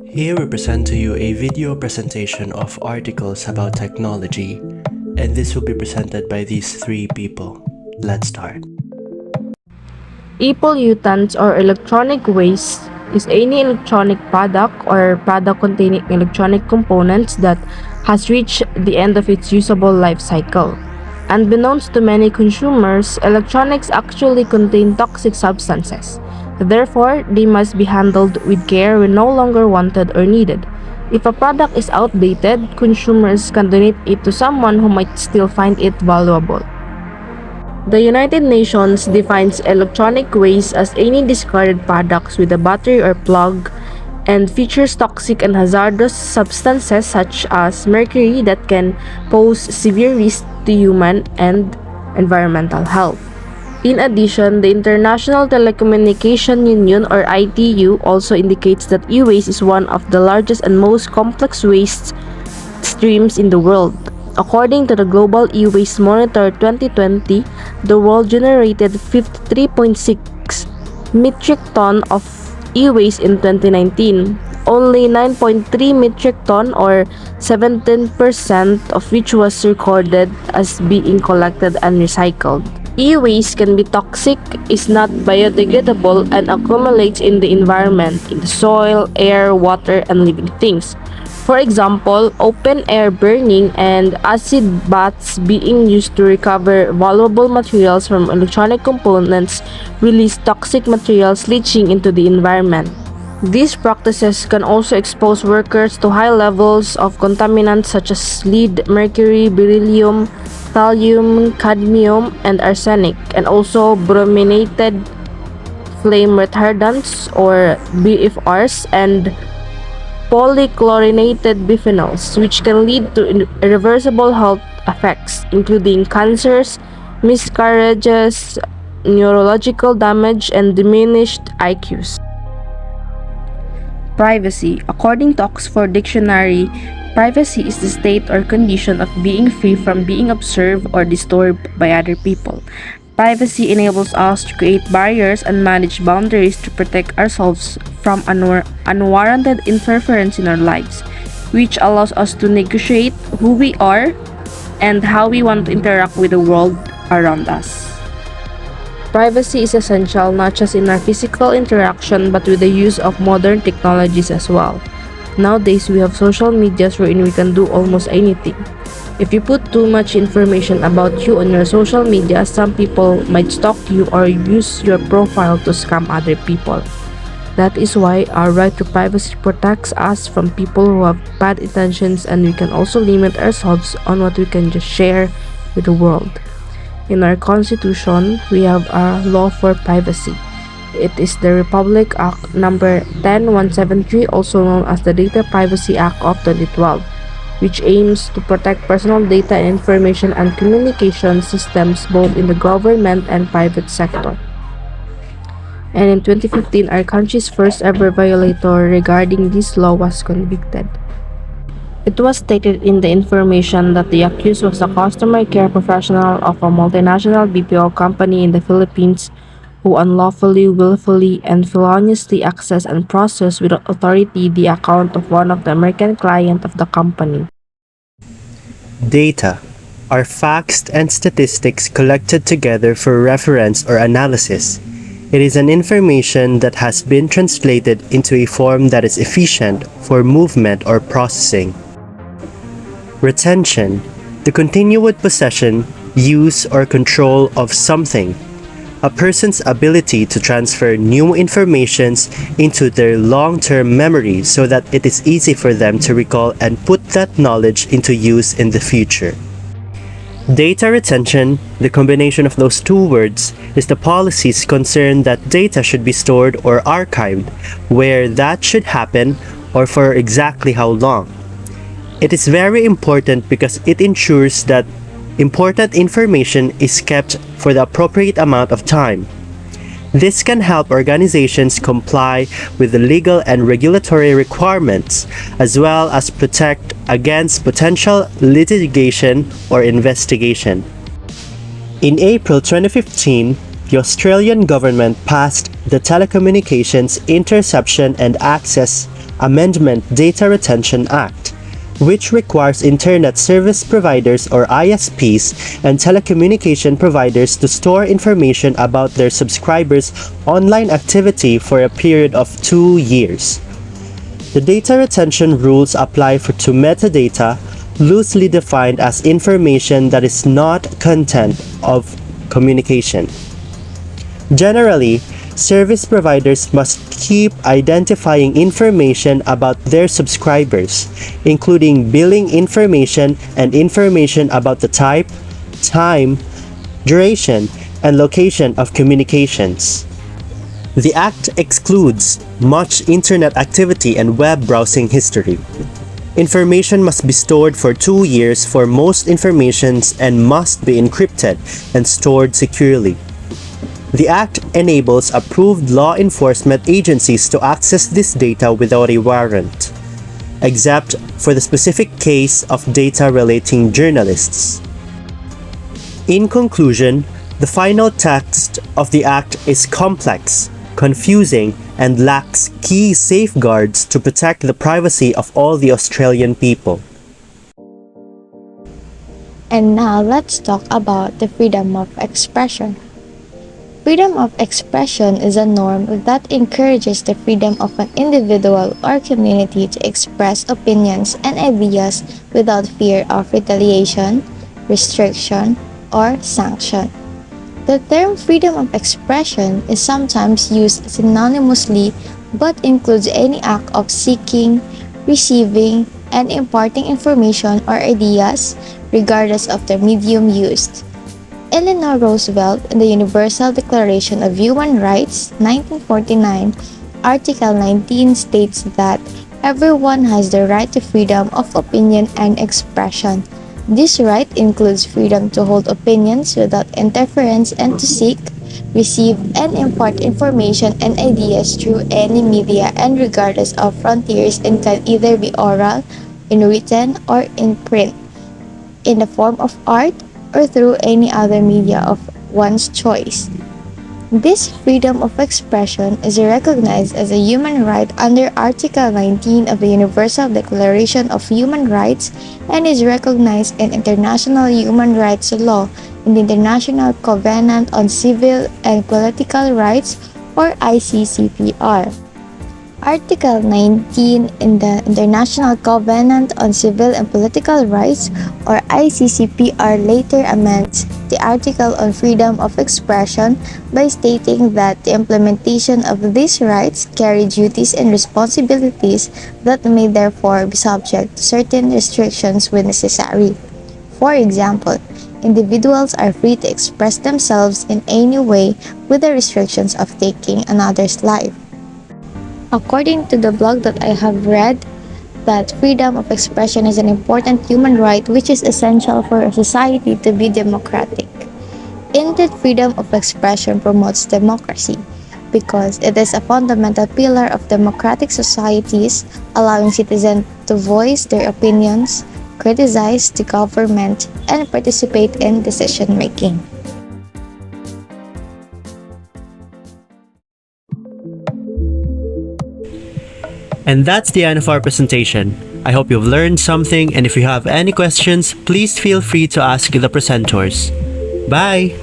Here we present to you a video presentation of articles about technology, and this will be presented by these three people. Let's start. E-pollutants or electronic waste is any electronic product or product containing electronic components that has reached the end of its usable life cycle. Unbeknownst to many consumers, electronics actually contain toxic substances. Therefore, they must be handled with care when no longer wanted or needed. If a product is outdated, consumers can donate it to someone who might still find it valuable. The United Nations defines electronic waste as any discarded products with a battery or plug and features toxic and hazardous substances such as mercury that can pose severe risk to human and environmental health. In addition, the International Telecommunication Union or ITU also indicates that e-waste is one of the largest and most complex waste streams in the world. According to the Global E-Waste Monitor 2020, the world generated 53.6 metric ton of e-waste in 2019. Only 9.3 metric ton or 17% of which was recorded as being collected and recycled. E-waste can be toxic, is not biodegradable, and accumulates in the environment, in the soil, air, water, and living things. For example, open-air burning and acid baths being used to recover valuable materials from electronic components release toxic materials leaching into the environment. These practices can also expose workers to high levels of contaminants such as lead, mercury, beryllium, thallium, cadmium, and arsenic, and also brominated flame retardants or BFRs and polychlorinated biphenyls, which can lead to irreversible health effects, including cancers, miscarriages, neurological damage, and diminished IQs. Privacy. According to Oxford Dictionary, privacy is the state or condition of being free from being observed or disturbed by other people. Privacy enables us to create barriers and manage boundaries to protect ourselves from unwarranted interference in our lives, which allows us to negotiate who we are and how we want to interact with the world around us. Privacy is essential not just in our physical interaction but with the use of modern technologies as well. Nowadays, we have social medias wherein we can do almost anything. If you put too much information about you on your social media, some people might stalk you or use your profile to scam other people. That is why our right to privacy protects us from people who have bad intentions, and we can also limit ourselves on what we can just share with the world. In our Constitution, we have a law for privacy. It is the Republic Act number 10173, also known as the Data Privacy Act of 2012, which aims to protect personal data and information and communication systems both in the government and private sector. And in 2015, our country's first ever violator regarding this law was convicted. It was stated in the information that the accused was a customer care professional of a multinational BPO company in the Philippines who unlawfully, willfully, and feloniously accessed and processed without authority the account of one of the American clients of the company. Data are facts and statistics collected together for reference or analysis. It is an information that has been translated into a form that is efficient for movement or processing. Retention, the continued possession, use, or control of something. A person's ability to transfer new informations into their long-term memory so that it is easy for them to recall and put that knowledge into use in the future. Data retention, the combination of those two words, is the policy's concern that data should be stored or archived, where that should happen, or for exactly how long. It is very important because it ensures that important information is kept for the appropriate amount of time. This can help organizations comply with the legal and regulatory requirements, as well as protect against potential litigation or investigation. In April 2015, the Australian government passed the Telecommunications Interception and Access Amendment Data Retention Act, which requires internet service providers or ISPs and telecommunication providers to store information about their subscribers' online activity for a period of 2 years. The data retention rules apply to metadata, loosely defined as information that is not content of communication. Generally, service providers must keep identifying information about their subscribers, including billing information and information about the type, time, duration, and location of communications. The Act excludes much internet activity and web browsing history. Information must be stored for 2 years for most informations and must be encrypted and stored securely. The Act enables approved law enforcement agencies to access this data without a warrant, except for the specific case of data relating journalists. In conclusion, the final text of the Act is complex, confusing, and lacks key safeguards to protect the privacy of all the Australian people. And now let's talk about the freedom of expression. Freedom of expression is a norm that encourages the freedom of an individual or community to express opinions and ideas without fear of retaliation, restriction, or sanction. The term freedom of expression is sometimes used synonymously but includes any act of seeking, receiving, and imparting information or ideas regardless of the medium used. Eleanor Roosevelt in the Universal Declaration of Human Rights, 1949, Article 19 states that everyone has the right to freedom of opinion and expression. This right includes freedom to hold opinions without interference and to seek, receive, and impart information and ideas through any media and regardless of frontiers and can either be oral, in written, or in print, in the form of art, or through any other media of one's choice. This freedom of expression is recognized as a human right under Article 19 of the Universal Declaration of Human Rights and is recognized in international human rights law in the International Covenant on Civil and Political Rights or ICCPR. Article 19 in the International Covenant on Civil and Political Rights or ICCPR later amends the Article on Freedom of Expression by stating that the implementation of these rights carry duties and responsibilities that may therefore be subject to certain restrictions when necessary. For example, individuals are free to express themselves in any way with the restrictions of taking another's life. According to the blog that I have read, that freedom of expression is an important human right which is essential for a society to be democratic. Indeed, freedom of expression promotes democracy because it is a fundamental pillar of democratic societies, allowing citizens to voice their opinions, criticize the government, and participate in decision making. And that's the end of our presentation. I hope you've learned something, and if you have any questions, please feel free to ask the presenters. Bye!